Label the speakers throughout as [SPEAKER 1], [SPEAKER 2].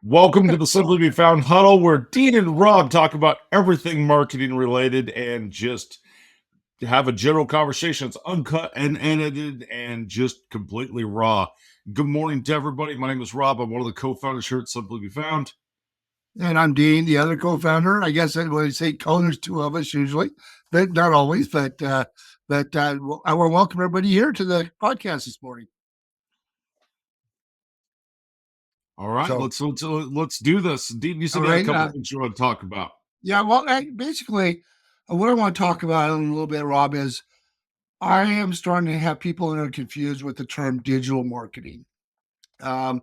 [SPEAKER 1] Welcome to the Simply Be Found Huddle, where Dean and Rob talk about everything marketing related and just have a general conversation. It's uncut and edited and just completely raw. Good morning to everybody. My name is Rob. I'm one of the co-founders here at Simply Be Found.
[SPEAKER 2] And I'm Dean, the other co-founder. I guess I would say there's two of us usually, but not always. But I want to welcome everybody here to the podcast this morning.
[SPEAKER 1] All right,
[SPEAKER 2] So,
[SPEAKER 1] let's do this. Dean, you said you had a couple things you want to talk about.
[SPEAKER 2] Yeah, well, basically, what I want to talk about in a little bit, Rob, is I am starting to have people that are confused with the term digital marketing. The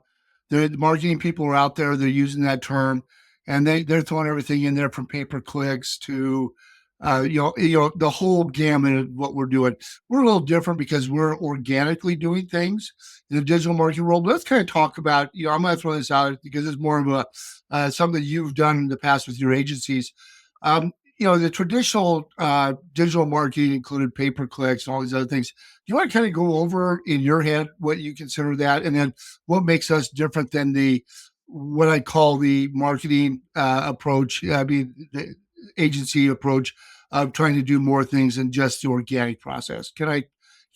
[SPEAKER 2] marketing people are out there; they're using that term, and they're throwing everything in there from pay-per-clicks to the whole gamut of what we're doing. We're a little different because we're organically doing things in the digital marketing world. Let's kind of talk about, I'm going to throw this out because it's more of a something you've done in the past with your agencies. The traditional digital marketing included pay-per-clicks and all these other things. Do you want to kind of go over in your head what you consider that, and then what makes us different than what I call the marketing approach? The agency approach of trying to do more things than just the organic process. Do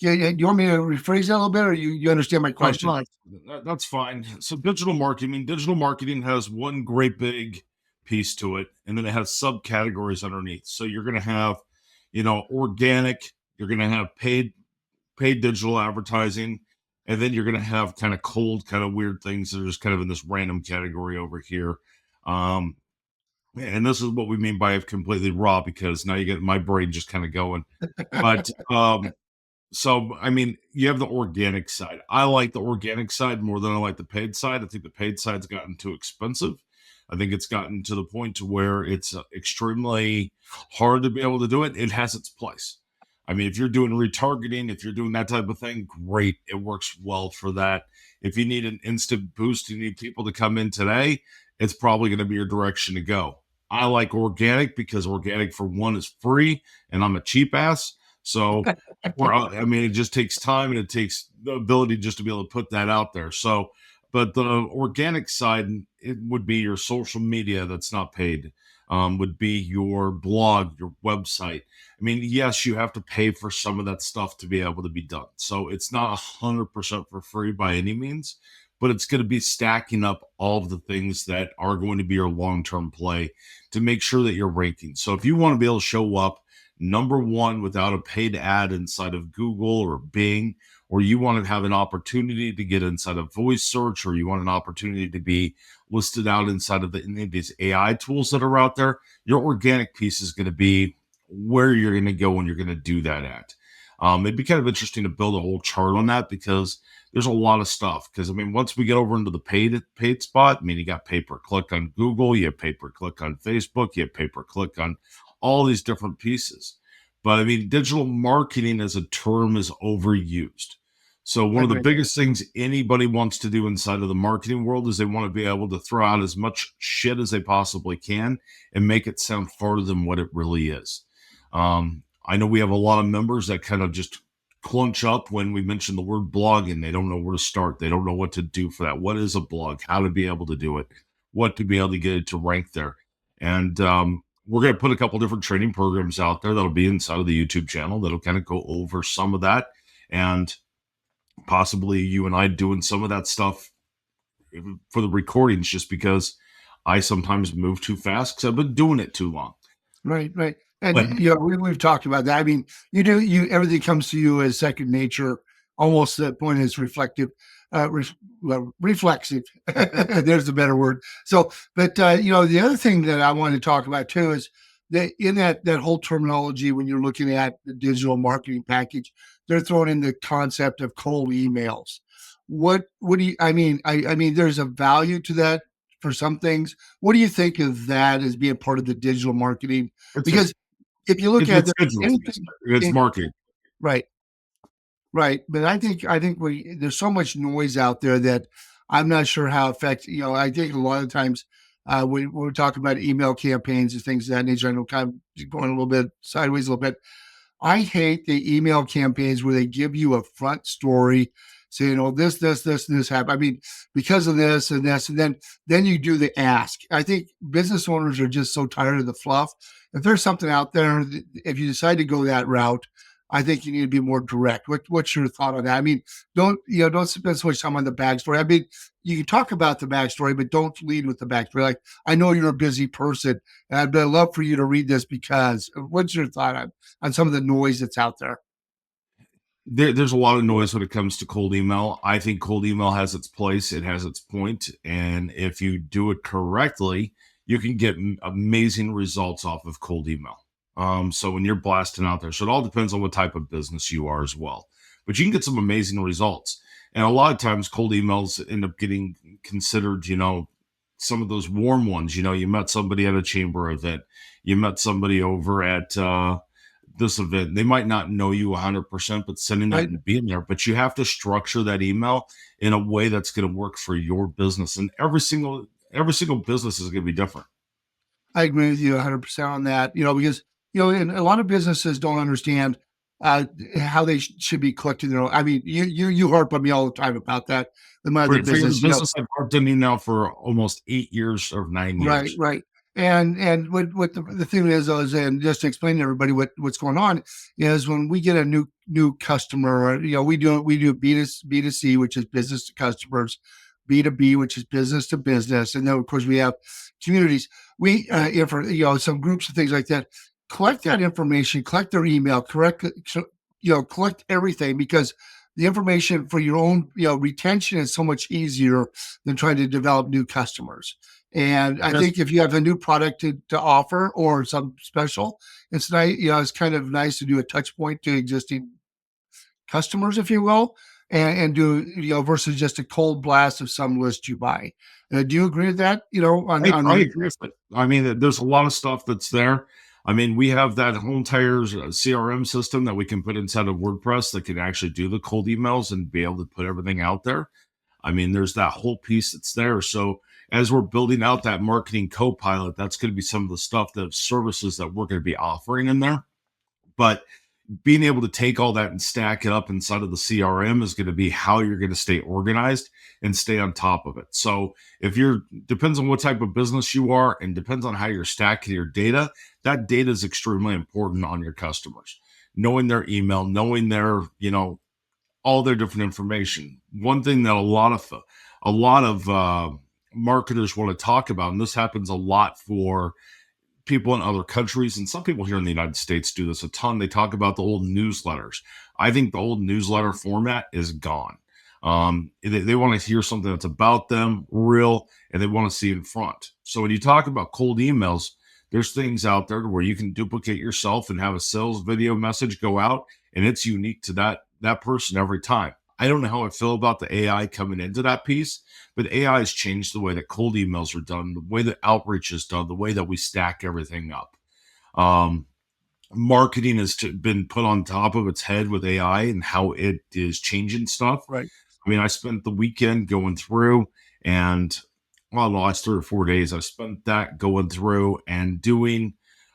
[SPEAKER 2] you want me to rephrase that a little bit, or you understand my question?
[SPEAKER 1] That's fine. So digital marketing has one great big piece to it, and then it has subcategories underneath. So you're going to have, organic, you're going to have paid digital advertising, and then you're going to have kind of cold, kind of weird things that are just kind of in this random category over here. And this is what we mean by completely raw, because now you get my brain just kind of going. But so I mean, you have the organic side. I like the organic side more than I like the paid side. I think the paid side's gotten too expensive. I think it's gotten to the point to where it's extremely hard to be able to do it. It has its place. I mean, if you're doing retargeting, if you're doing that type of thing, great. It works well for that. If you need an instant boost, you need people to come in today, it's probably going to be your direction to go. I like organic because organic, for one, is free, and I'm a cheap ass. So, it just takes time, and it takes the ability just to be able to put that out there. So, but the organic side, it would be your social media that's not paid, would be your blog, your website. I mean, yes, you have to pay for some of that stuff to be able to be done. So it's not 100% for free by any means, but it's going to be stacking up all of the things that are going to be your long-term play to make sure that you're ranking. So if you want to be able to show up number one without a paid ad inside of Google or Bing, or you want to have an opportunity to get inside of voice search, or you want an opportunity to be listed out inside of any of these AI tools that are out there, your organic piece is going to be where you're going to go when you're going to do that at. It'd be kind of interesting to build a whole chart on that, because there's a lot of stuff. Because I mean, once we get over into the paid spot, I mean, you got pay-per-click on Google, you have pay-per-click on Facebook, you have pay-per-click on all these different pieces. But I mean, digital marketing as a term is overused. So one of the biggest things anybody wants to do inside of the marketing world is they want to be able to throw out as much shit as they possibly can and make it sound farther than what it really is. I know we have a lot of members that kind of just clunch up when we mention the word blogging. They don't know where to start. They don't know what to do for that. What is a blog? How to be able to do it? What to be able to get it to rank there? And we're going to put a couple different training programs out there that'll be inside of the YouTube channel that'll kind of go over some of that, and possibly you and I doing some of that stuff for the recordings, just because I sometimes move too fast because I've been doing it too long.
[SPEAKER 2] Right. And we've talked about that. I mean, everything comes to you as second nature. Almost the point is reflective, reflexive. There's a better word. So, but the other thing that I want to talk about too is that in that whole terminology, when you're looking at the digital marketing package, they're throwing in the concept of cold emails. What do you? I mean, there's a value to that for some things. What do you think of that as being part of the digital marketing? Because if you look at
[SPEAKER 1] it's marketing,
[SPEAKER 2] right. But I think there's so much noise out there that I'm not sure how effective. I think a lot of times when we're talking about email campaigns and things of that nature, I know kind of going a little bit sideways a little bit. I hate the email campaigns where they give you a front story saying, "Oh, this, and this happened. I mean, because of this and this," and then you do the ask. I think business owners are just so tired of the fluff. If there's something out there, if you decide to go that route, I think you need to be more direct. What's your thought on that? I mean, don't spend so much time on the backstory. I mean, you can talk about the backstory, but don't lead with the backstory. Like, I know you're a busy person, and I'd love for you to read this because. What's your thought on some of the noise that's out there?
[SPEAKER 1] There's a lot of noise when it comes to cold email. I think cold email has its place, it has its point, and if you do it correctly, you can get amazing results off of cold email. So when you're blasting out there, so it all depends on what type of business you are as well. But you can get some amazing results, and a lot of times cold emails end up getting considered, some of those warm ones. You met somebody at a chamber event, you met somebody over at this event. They might not know you 100%, but sending that
[SPEAKER 2] Right.
[SPEAKER 1] and being there, but you have to structure that email in a way that's going to work for your business. And every single business is going to be different.
[SPEAKER 2] I agree with you 100% on that. Because and a lot of businesses don't understand uh, how they should be collecting their own. I mean, you harp on me all the time about that. The other
[SPEAKER 1] For your
[SPEAKER 2] business,
[SPEAKER 1] business, I've worked in now for almost 8 years or nine
[SPEAKER 2] right,
[SPEAKER 1] years.
[SPEAKER 2] right. And what the thing is, though, is, and just to explain to everybody what's going on is when we get a new customer, or, we do B2C, which is business to customers, B2B, which is business to business, and then of course we have communities. We for some groups and things like that. Collect that information, collect their email, correct, collect everything, because the information for your own retention is so much easier than trying to develop new customers. And I
[SPEAKER 1] Yes,
[SPEAKER 2] think if you have a new product to offer or some special, it's nice. It's kind of nice to do a touch point to existing customers, if you will, and do versus just a cold blast of some list you buy. Do you agree with that?
[SPEAKER 1] I agree with it. I mean, there's a lot of stuff that's there. I mean, we have that whole entire CRM system that we can put inside of WordPress that can actually do the cold emails and be able to put everything out there. I mean, there's that whole piece that's there. So as we're building out that marketing co-pilot, that's going to be some of the stuff, the services that we're going to be offering in there. But being able to take all that and stack it up inside of the CRM is going to be how you're going to stay organized and stay on top of it. So if you're depends on what type of business you are and depends on how you're stacking your data, that data is extremely important on your customers. Knowing their email, knowing their, all their different information. One thing that a lot of marketers want to talk about, and this happens a lot for people in other countries, and some people here in the United States do this a ton. They talk about the old newsletters. I think the old newsletter format is gone. They want to hear something that's about them, real, and they want to see in front. So when you talk about cold emails, there's things out there where you can duplicate yourself and have a sales video message go out, and it's unique to that person every time. I don't know how I feel about the AI coming into that piece, but AI has changed the way that cold emails are done, the way that outreach is done, the way that we stack everything up. Um, Marketing has been put on top of its head with AI and how it is changing stuff.
[SPEAKER 2] Right.
[SPEAKER 1] I mean, I spent the weekend going through and, well, the last 3 or 4 days, I spent that going through and doing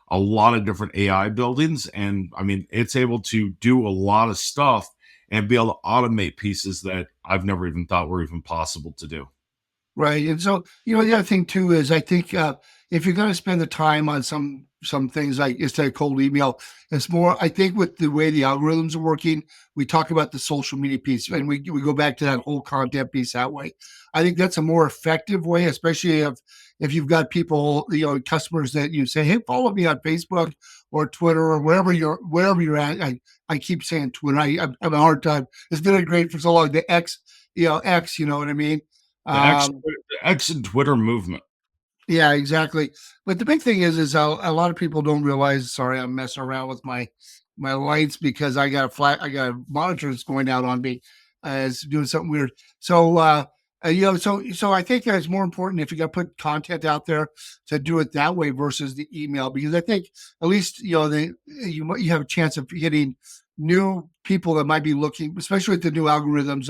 [SPEAKER 1] a lot of different AI buildings. And I mean, it's able to do a lot of stuff and be able to automate pieces that I've never even thought were even possible to do.
[SPEAKER 2] Right. And so, the other thing too is I think if you're going to spend the time on some things like instead of cold email, it's more. I think with the way the algorithms are working, we talk about the social media piece, and we go back to that whole content piece that way. I think that's a more effective way, especially if you've got people, customers that you say, hey, follow me on Facebook or Twitter or wherever you're at. I keep saying Twitter. I have a hard time. It's been great for so long. The X, X. You know what I mean? Um,
[SPEAKER 1] The X and Twitter movement.
[SPEAKER 2] yeah, exactly. But the big thing is a lot of people don't realize. Sorry, I'm messing around with my lights because I got a monitor that's going out on me. It's doing something weird. So so I think that it's more important if you got to put content out there to do it that way versus the email, because I think at least you have a chance of hitting new people that might be looking, especially with the new algorithms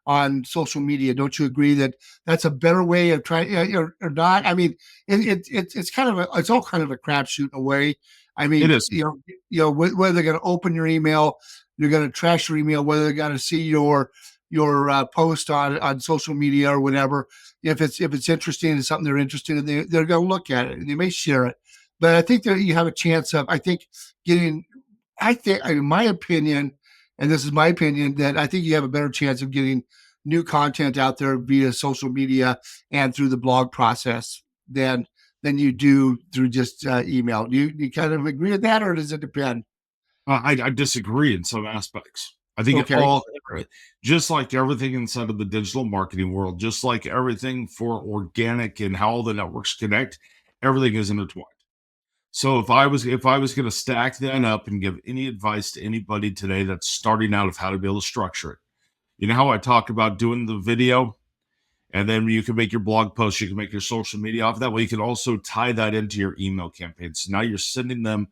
[SPEAKER 2] on social media. Don't you agree that that's a better way of trying, or not? I mean, it's kind of it's all kind of a crapshoot in a way. I
[SPEAKER 1] It
[SPEAKER 2] mean,
[SPEAKER 1] is.
[SPEAKER 2] whether they're going to open your email, you're going to trash your email, whether they're going to see your your post on social media or whatever. If it's interesting and something they're interested in, they're going to look at it and they may share it. But I think that you have a chance of, I think, getting. I think, in my opinion, and this is my opinion, that I think you have a better chance of getting new content out there via social media and through the blog process than you do through just email. Do you kind of agree with that, or does it depend?
[SPEAKER 1] I disagree in some aspects. I think it
[SPEAKER 2] Okay.
[SPEAKER 1] all, just like everything inside of the digital marketing world, just like everything for organic and how all the networks connect, everything is intertwined. So if I was going to stack that up and give any advice to anybody today that's starting out of how to be able to structure it, you know how I talk about doing the video, and then you can make your blog posts, you can make your social media off that way. You can also tie that into your email campaign. So now you're sending them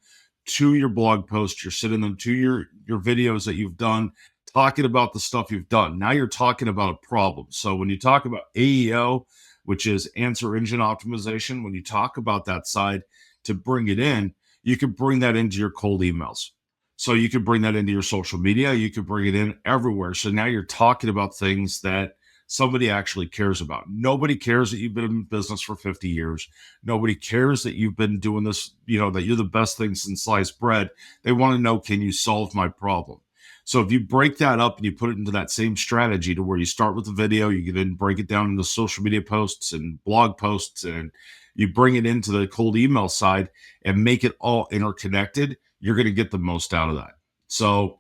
[SPEAKER 1] to your blog post, you're sending them to your videos that you've done, talking about the stuff you've done. Now you're talking about a problem. So when you talk about AEO, which is answer engine optimization, when you talk about that side to bring it in, you can bring that into your cold emails. So you could bring that into your social media, you could bring it in everywhere. So now you're talking about things that somebody actually cares about. Nobody cares that you've been in business for 50 years. Nobody cares that you've been doing this, that you're the best thing since sliced bread. They want to know, can you solve my problem? So if you break that up and you put it into that same strategy to where you start with the video, you can then break it down into social media posts and blog posts, and you bring it into the cold email side and make it all interconnected, you're going to get the most out of that. So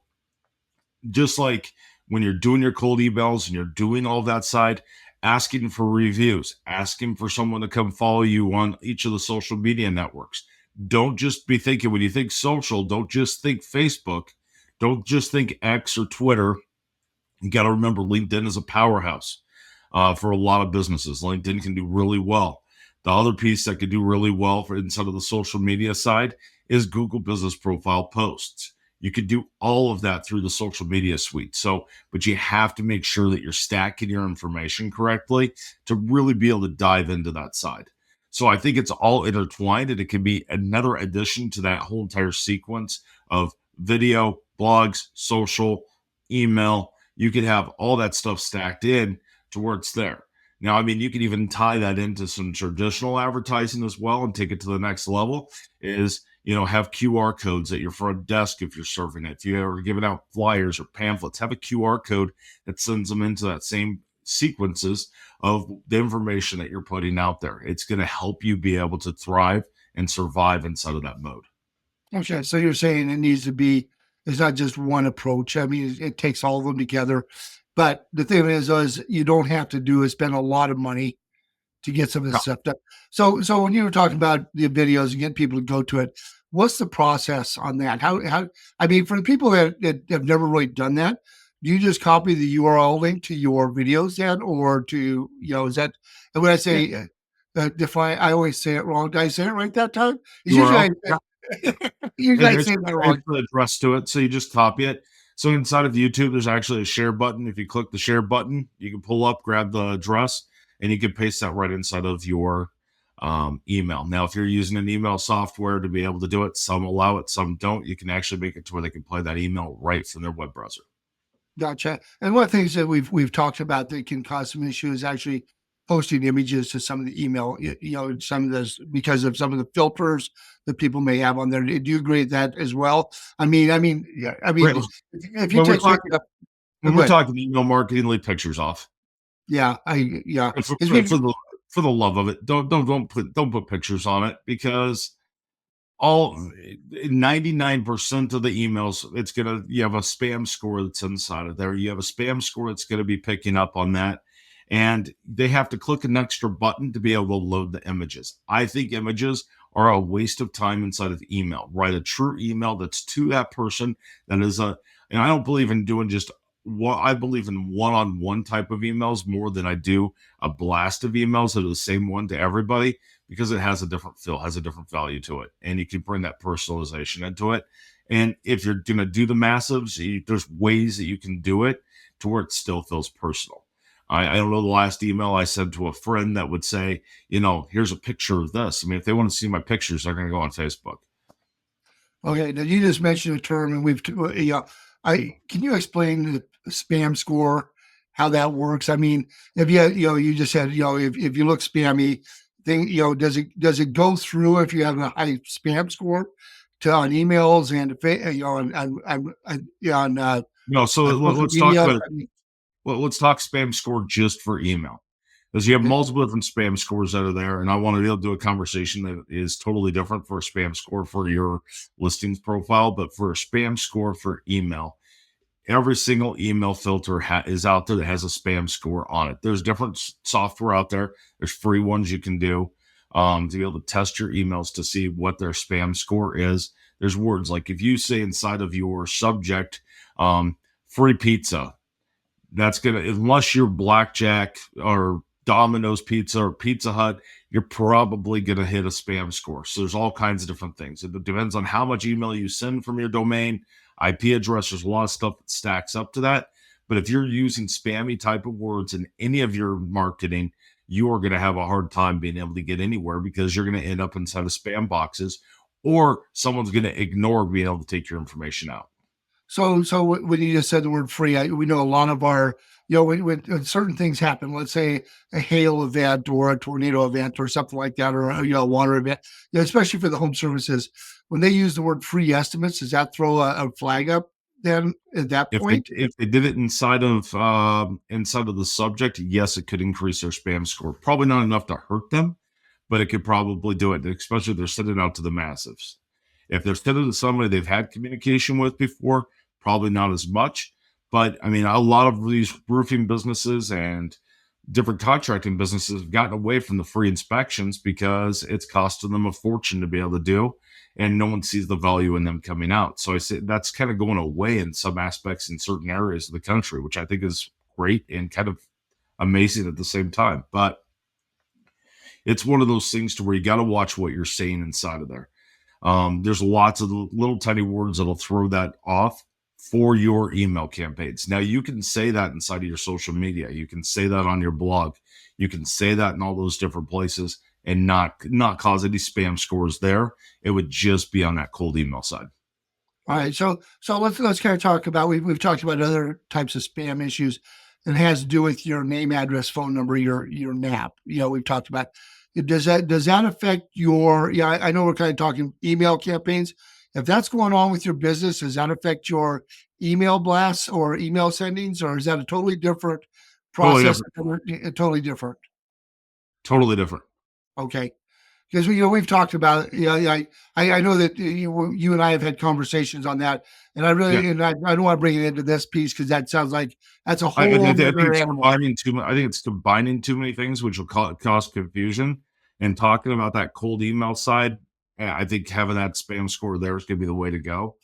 [SPEAKER 1] just like when you're doing your cold emails and you're doing all that side, asking for reviews, asking for someone to come follow you on each of the social media networks. Don't just be thinking, when you think social, don't just think Facebook. Don't just think X or Twitter. You got to remember LinkedIn is a powerhouse for a lot of businesses. LinkedIn can do really well. The other piece that could do really well for inside of the social media side is Google Business Profile posts. You could do all of that through the social media suite. So, but you have to make sure that you're stacking your information correctly to really be able to dive into that side. So I think it's all intertwined, and it can be another addition to that whole entire sequence of video, blogs, social, email. You could have all that stuff stacked in to where it's there. Now, I mean, you can even tie that into some traditional advertising as well and take it to the next level. Is, have QR codes at your front desk if you're serving it. If you are giving out flyers or pamphlets, have a QR code that sends them into that same sequences of the information that you're putting out there. It's going to help you be able to thrive and survive inside of that mode.
[SPEAKER 2] Okay, so you're saying it needs to be, it's not just one approach. I mean, it takes all of them together. But the thing is you don't have to spend a lot of money to get some of this
[SPEAKER 1] Yeah.
[SPEAKER 2] stuff done. So when you were talking about the videos and getting people to go to it, what's the process on that? How I mean, for the people that have never really done that, do you just copy the URL link to your videos then, or is that, and when I
[SPEAKER 1] Yeah.
[SPEAKER 2] say define, I always say it wrong. Did I say it right that time? It's
[SPEAKER 1] URL.
[SPEAKER 2] usually I
[SPEAKER 1] It's
[SPEAKER 2] say that
[SPEAKER 1] it's
[SPEAKER 2] wrong.
[SPEAKER 1] the address to it, so you just copy it. So inside of YouTube, there's actually a share button. If you click the share button, you can pull up, grab the address, and you can paste that right inside of your email. Now, if you're using an email software to be able to do it, some allow it, some don't. You can actually make it to where they can play that email right from their web browser.
[SPEAKER 2] Gotcha. And one of the things that we've talked about that can cause some issues is actually posting images to some of the email, some of this because of some of the filters that people may have on there. Do you agree with that as well? Yeah. I
[SPEAKER 1] Right.
[SPEAKER 2] mean, if you
[SPEAKER 1] When we're
[SPEAKER 2] take
[SPEAKER 1] talking when
[SPEAKER 2] go
[SPEAKER 1] we're
[SPEAKER 2] ahead.
[SPEAKER 1] talking email marketing, leave pictures off.
[SPEAKER 2] Yeah.
[SPEAKER 1] And
[SPEAKER 2] It's been,
[SPEAKER 1] for the love of it, don't put pictures on it, because all 99% of the emails, you have a spam score that's inside of there. You have a spam score that's going to be picking up on that, and they have to click an extra button to be able to load the images. I think images are a waste of time inside of email. Write a true email that's to that person. And I don't believe in doing just what I believe in one-on-one type of emails more than I do a blast of emails that are the same one to everybody, because it has a different feel, has a different value to it, and you can bring that personalization into it. And if you're going to do the massives, there's ways that you can do it to where it still feels personal. I don't know the last email I sent to a friend that would say, here's a picture of this. I mean, if they want to see my pictures, they're going to go on Facebook.
[SPEAKER 2] okay. Now you just mentioned a term, and I can you explain the spam score? how that works? I mean, if you just said, if you look spammy, thing, does it go through if you have a high spam score to on emails and
[SPEAKER 1] So
[SPEAKER 2] on social
[SPEAKER 1] let's talk
[SPEAKER 2] media?
[SPEAKER 1] about
[SPEAKER 2] I mean,
[SPEAKER 1] let's talk spam score just for email, because you have
[SPEAKER 2] okay.
[SPEAKER 1] multiple different spam scores that are there, and I want to be able to do a conversation that is totally different for a spam score for your listings profile, but for a spam score for email, every single email filter is out there that has a spam score on it. There's different software out there. There's free ones you can do to be able to test your emails to see what their spam score is. There's words like if you say inside of your subject, free pizza, that's gonna, unless you're Blackjack or Domino's Pizza or Pizza Hut, you're probably gonna hit a spam score. So there's all kinds of different things. It depends on how much email you send from your domain, IP address. There's a lot of stuff that stacks up to that. But if you're using spammy type of words in any of your marketing, you are going to have a hard time being able to get anywhere, because you're going to end up inside of spam boxes, or someone's going to ignore being able to take your information out.
[SPEAKER 2] So when you just said the word free, we know a lot of our, when certain things happen, let's say a hail event or a tornado event or something like that, or a water event, especially for the home services, when they use the word free estimates, does that throw a flag up then at that point?
[SPEAKER 1] If they did it inside of the subject, yes, it could increase their spam score. Probably not enough to hurt them, but it could probably do it, especially if they're sending out to the massives. If they're sending to somebody they've had communication with before, probably not as much. But I mean, a lot of these roofing businesses and different contracting businesses have gotten away from the free inspections because it's costing them a fortune to be able to do, and no one sees the value in them coming out. So I say that's kind of going away in some aspects in certain areas of the country, which I think is great and kind of amazing at the same time. But it's one of those things to where you got to watch what you're saying inside of there. There's lots of little tiny words that'll throw that off for your email campaigns. Now you can say that inside of your social media. You can say that on your blog. You can say that in all those different places and not cause any spam scores there. It would just be on that cold email side.
[SPEAKER 2] All right, so let's kind of talk about we've talked about other types of spam issues, and it has to do with your name, address, phone number, your NAP. We've talked about. Does that affect your? Yeah, I know we're kind of talking email campaigns. If that's going on with your business, does that affect your email blasts or email sendings, or is that a totally different
[SPEAKER 1] Totally
[SPEAKER 2] process?
[SPEAKER 1] different.
[SPEAKER 2] Totally different.
[SPEAKER 1] Totally different.
[SPEAKER 2] Okay. Because we've talked about I know that you and I have had conversations on that, and
[SPEAKER 1] Yeah.
[SPEAKER 2] I don't want to bring it into this piece because that sounds like that's a
[SPEAKER 1] I
[SPEAKER 2] whole
[SPEAKER 1] think
[SPEAKER 2] other
[SPEAKER 1] it's
[SPEAKER 2] animal.
[SPEAKER 1] combining too much. I think it's combining too many things, which will cause confusion. And talking about that cold email side, I think having that spam score there is going to be the way to go.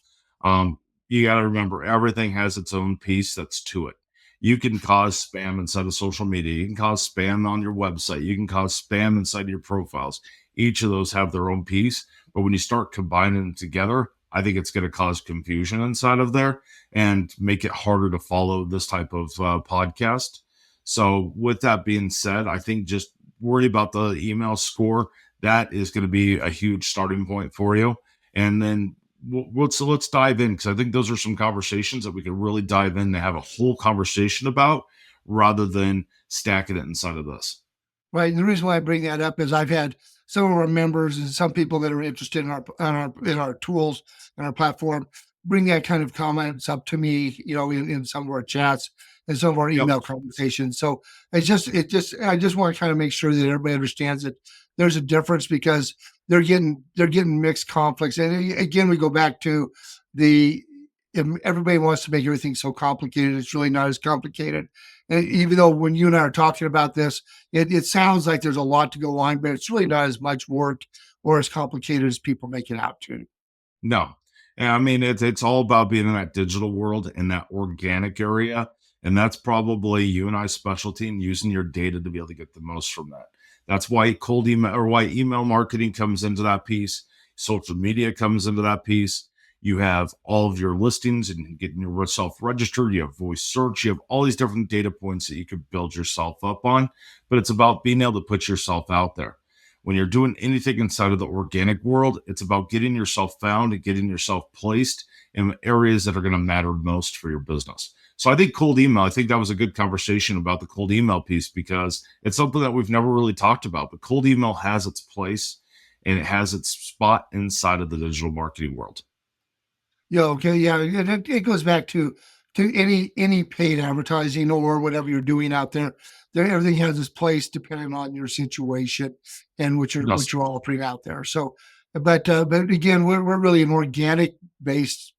[SPEAKER 1] You got to remember, everything has its own piece that's to it. You can cause spam inside of social media. You can cause spam on your website. You can cause spam inside your profiles. Each of those have their own piece. But when you start combining them together, I think it's going to cause confusion inside of there and make it harder to follow this type of podcast. So, with that being said, I think just worry about the email score. That is going to be a huge starting point for you. And then let's dive in, because I think those are some conversations that we can really dive in to have a whole conversation about, rather than stacking it inside of this.
[SPEAKER 2] Right. And the reason why I bring that up is I've had some of our members and some people that are interested in our tools and our platform bring that kind of comments up to me, in some of our chats and some of our
[SPEAKER 1] Yep.
[SPEAKER 2] email conversations. So I just want to kind of make sure that everybody understands that there's a difference, because they're getting mixed conflicts. And again, we go back to the everybody wants to make everything so complicated. It's really not as complicated. And even though when you and I are talking about this, it sounds like there's a lot to go on, but it's really not as much work or as complicated as people make it out to.
[SPEAKER 1] No. And I mean, it's all about being in that digital world, in that organic area. And that's probably you and I's specialty, and using your data to be able to get the most from that. That's why cold email, or why email marketing comes into that piece. Social media comes into that piece. You have all of your listings and getting yourself registered. You have voice search. You have all these different data points that you could build yourself up on. But it's about being able to put yourself out there. When you're doing anything inside of the organic world, it's about getting yourself found and getting yourself placed in areas that are going to matter most for your business. So I think cold email, I think that was a good conversation about the cold email piece because it's something that we've never really talked about. But cold email has its place and it has its spot inside of the digital marketing world.
[SPEAKER 2] Yeah, okay, yeah, and it goes back to any paid advertising or whatever you're doing out there. There, everything has its place depending on your situation and
[SPEAKER 1] Yes.
[SPEAKER 2] what you're offering out there. So, but again, we're really an organic based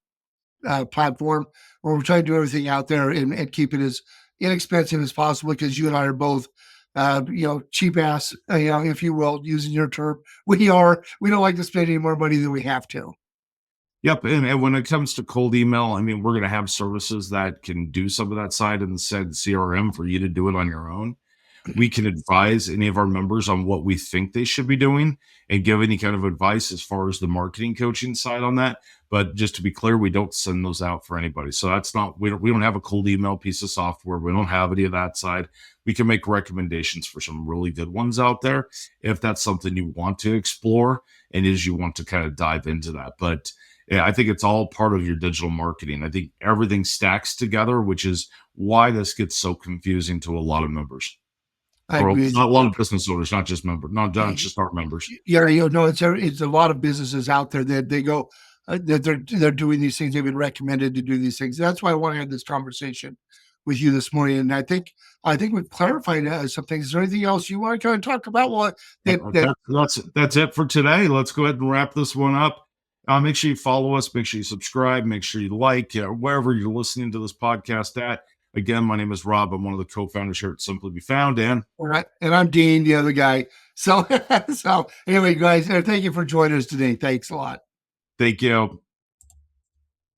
[SPEAKER 2] platform where we're trying to do everything out there and keep it as inexpensive as possible because you and I are both, cheap ass, if you will, using your term. We don't like to spend any more money than we have to.
[SPEAKER 1] Yep. And when it comes to cold email, I mean, we're going to have services that can do some of that side in the said CRM for you to do it on your own. We can advise any of our members on what we think they should be doing and give any kind of advice as far as the marketing coaching side on that. But just to be clear, we don't send those out for anybody. So that's not we don't have a cold email piece of software. We don't have any of that side. We can make recommendations for some really good ones out there if that's something you want to explore and as you want to kind of dive into that. But yeah, I think it's all part of your digital marketing. I think everything stacks together, which is why this gets so confusing to a lot of members
[SPEAKER 2] I
[SPEAKER 1] or
[SPEAKER 2] agree with you.
[SPEAKER 1] not a lot of business owners, not just not just our members.
[SPEAKER 2] Yeah, it's a lot of businesses out there that they go that they're doing these things. They've been recommended to do these things. That's why I want to have this conversation with you this morning. And I think we've clarified some things. Is there anything else you want to kind of talk about? Well, that
[SPEAKER 1] That's it for today. Let's go ahead and wrap this one up. Make sure you follow us. Make sure you subscribe. Make sure you like wherever you're listening to this podcast at. Again, my name is Rob. I'm one of the co-founders here at Simply Be Found. And
[SPEAKER 2] all right, and I'm Dean, the other guy. So so anyway, guys, thank you for joining us today. Thanks a lot.
[SPEAKER 1] thank you.